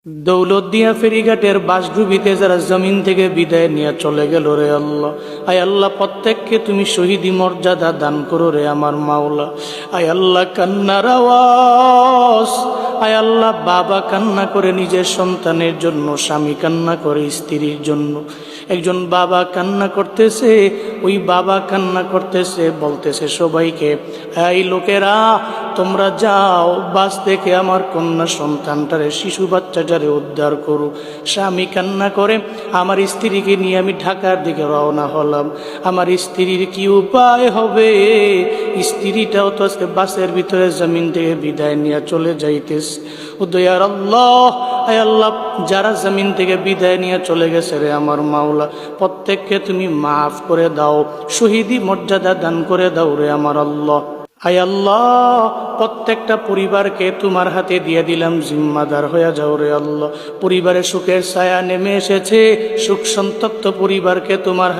দৌলতদিয়া ফেরিঘাটের বাসডুবিতে যারা জমিন থেকে বিদায় নিয়ে চলে গেল রে আল্লাহ, আয় আল্লাহ প্রত্যেককে তুমি শহীদি মর্যাদা দান করো রে আমার মাওলা। আয় আল্লাহ কান্নার আওয়াজ, আয় আল্লাহ বাবা কান্না করে নিজের সন্তানের জন্য, স্বামী কান্না করে স্ত্রীর জন্য। একজন বাবা কান্না করতেছে, ওই বাবা কান্না করতেছে, বলতেছে সবাইকে, এই লোকেরা তোমরা যাও বাস থেকে আমার কন্যা সন্তানটারে, শিশু বাচ্চাটারে উদ্ধার করো। স্বামী কান্না করে, আমার স্ত্রীকে নিয়ে আমি ঢাকার দিকে রওনা হলাম। আমার স্ত্রীর কি উপায় হবে? স্ত্রীটাও তো আজকে বাসের ভিতরে জমিন থেকে বিদায় নিয়ে চলে যাইতেছে। ও দয়ার আল্লাহ, আয় আল্লাহ যারা জমিন থেকে বিদায় নিয়ে চলে গেছে রে আমার মাওলা, প্রত্যেককে তুমি মাফ করে দাও, শহীদি মর্যাদা দান করে দাও রে আমার আল্লাহ। আয় আল্লাহ প্রত্যেকটা পরিবারকে তোমার হাতে দিয়ে দিলাম, জিম্মাদার হয়ে যাও রে আল্লাহ। পরিবারে সুখের ছায়া নেমে এসেছে, সুখ সন্তপ্ত পরিবারকে তোমার